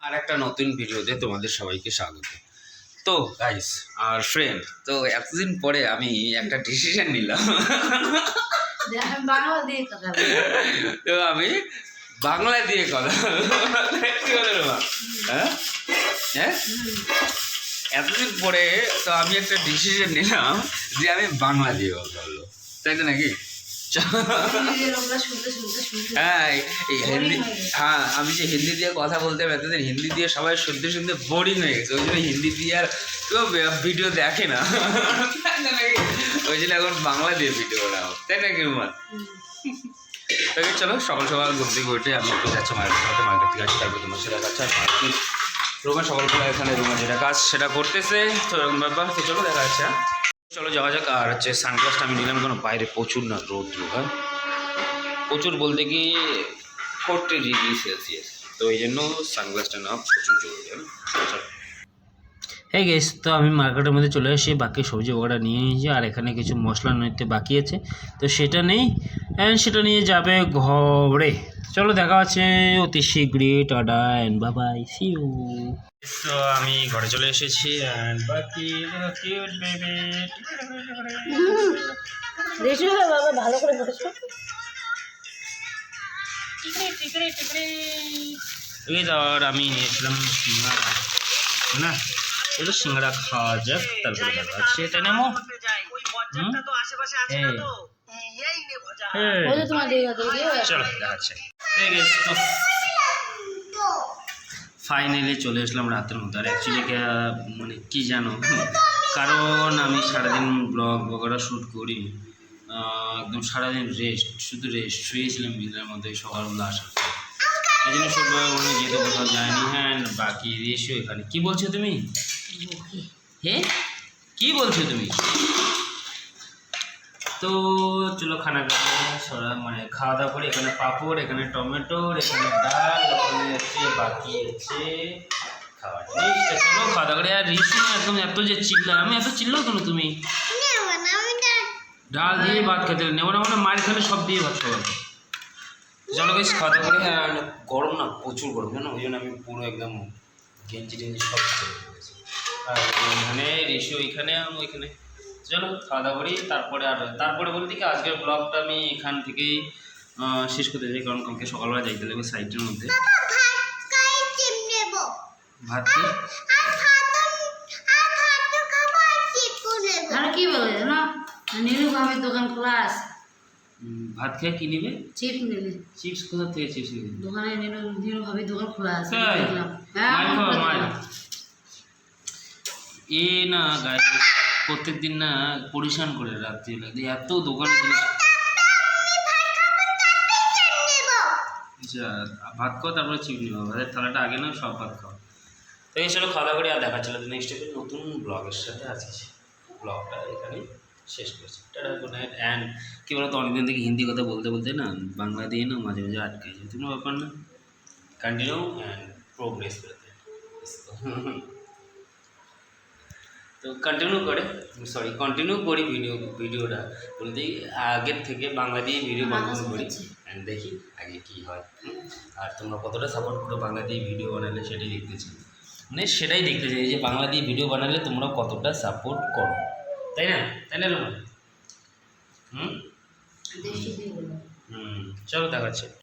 আর একটা নতুন ভিডিওতে তোমাদের সবাইকে স্বাগত। তো গাইস আর ফ্রেন্ড, তো এতদিন পরে আমি একটা ডিসিশন নিলাম। তো আমি বাংলা দিয়ে কথা কি বলে রে? হ্যাঁ হ্যাঁ, এতদিন পরে তো আমি একটা ডিসিশন নিলাম যে আমি বাংলা দিয়ে কথা বলবো, তাই তো নাকি? হ্যাঁ হিন্দি, হ্যাঁ আমি যে হিন্দি দিয়ে কথা বলতে এতদিন হিন্দি দিয়ে সবাই শুনতে শুনতে বোরিং হয়ে গেছে, ওই জন্য হিন্দি দিয়ে আর কেউ ভিডিও দেখে না, ওই জন্য এখন বাংলা দিয়ে ভিডিও বানাও, তাই নাকি রুমান? তাকে চলো সকাল সকাল ঘুম থেকে উঠে আমি একটু যাচ্ছি মার্কেট থেকে আসছি, তারপর তোমার সেটা কাজ রুমে সকালবেলা এখানে রুমে যেটা কাজ সেটা করতেছে, তো এরকম ব্যাপার। তো চলো দেখা যাচ্ছে, চলো যাওয়া যাক। আর হচ্ছে সানগ্লাসটা আমি নিলাম কেন, বাইরে প্রচুর না রৌদ্র, হ্যাঁ প্রচুর বলতে কি 40 ডিগ্রি সেলসিয়াস, তো এই জন্য সানগ্লাসটা নেওয়া প্রচুর জরুরি। হ্যাঁ গেস, তো আমি মার্কেটের মধ্যে চলে এসেছি, বাকি সবজি ওটা নিয়ে নিয়েছি, আর এখানে কিছু মশলা নিতে বাকি আছে, তো সেটা নেই অ্যান্ড সেটা নিয়ে যাবে ঘরে। চলো দেখা আছে অতি শীঘ্রই, tata and bye bye, see you. তো আমি ঘরে চলে এসেছি অ্যান্ড বাকি কিউট বেবি দেখো বাবা ভালো করে বসো। এই ধর আমি নিয়েছিলাম সিঙ্গারা, না এটা সিঙ্গারা খাওয়া যাক, তারপরে দেখা যাচ্ছে, তাই না মো? চলো দেখা যাচ্ছে। তো ফাইনালি চলে আসলাম রাতের মধ্যে। আর অ্যাকচুয়ালি মানে কি জানো, কারণ আমি সারাদিন ব্লগ বগেরা শ্যুট করি, একদম সারাদিন রেস্ট, শুধু রেস্ট, শুয়েছিলাম বিছানার মধ্যে সকালবেলা আসার পর, এই জন্য শুধু যেতে কোথাও যায়নি। হ্যাঁ বাকি রেস্টও এখানে। কি বলছো তুমি? হ্যাঁ কি বলছো তুমি? তো চলো খানা মানে খাওয়া দাওয়া করি। এখানে পাঁপড়, এখানে টমেটো, এখানে ডাল, এখানে হচ্ছে বাকি হচ্ছে খাবার জিনিসটা। চলো খাওয়া দাওয়া করে। আর রিসি একদম এত যে চিল্লা, আমি এত চিল্লাও কেন? তুমি ডাল দিয়ে ভাত খেতে নেবো না, মানে মার খেলে সব দিয়ে ভাত খাবো। চলো বেশ খাওয়া দাওয়া করে। হ্যাঁ গরম না, প্রচুর গরম জানো, ওই জন্য আমি পুরো একদম গেঞ্জি টেঞ্জি সব করে দিয়েছি। আর এখানে রিসি ওইখানে, আমি ওইখানে। চলো খাওয়া দাওয়া করি, তারপরে বলতে কি আজকের ব্লগটা আমি এখান থেকেই শেষ করতে চাই, কারণ কালকে সকালবেলা যাইতে লাগবে সাইটের মধ্যে। ভাত কি বলে না, নীলু ভাবির দোকান খোলা আছে, ভাত খেয়ে কি নিবে? চিপস নেবে। চিপস কোথা থেকে চিপস নিবে? দোকানে নীলু ভাবির দোকান খোলা আছে, দেখলাম। এ না গায়ে প্রত্যেক দিন না পরিশান করে রাত্রি লাগে, এত দোকানে জিনিস। আচ্ছা ভাত খাও তারপরে চিপ নিবো, ভাতের থালাটা আগে না, সব ভাত খাও। তো এই চলো খাওয়া দাওয়া করে, আর দেখা চলো নেক্সট টাইম নতুন ব্লগের সাথে আছি। ব্লগটা এখানে শেষ করছি, টাটা গুড নাইট। অ্যান্ড কী বলতো, অনেকদিন থেকে হিন্দি কথা বলতে বলতে না বাংলা দিয়ে না মাঝে মাঝে আটকে যায়, কোনো ব্যাপার না, কন্টিনিউ অ্যান্ড প্রোগ্রেস করতে। তো কন্টিনিউ করি ভিডিওটা বলতে আগের থেকে বাংলা দিয়ে ভিডিও কন্টিনিউ করি অ্যান্ড দেখি আগে কী হয়। আর তোমরা কতটা সাপোর্ট করো বাংলা দিয়ে ভিডিও বানালে, সেটাই দেখতে চাই, মানে সেটাই দেখতে চাই যে বাংলা দিয়ে ভিডিও বানালে তোমরা কতটা সাপোর্ট করো, তাই না? তাই না রোমান? চলো দেখাচ্ছে।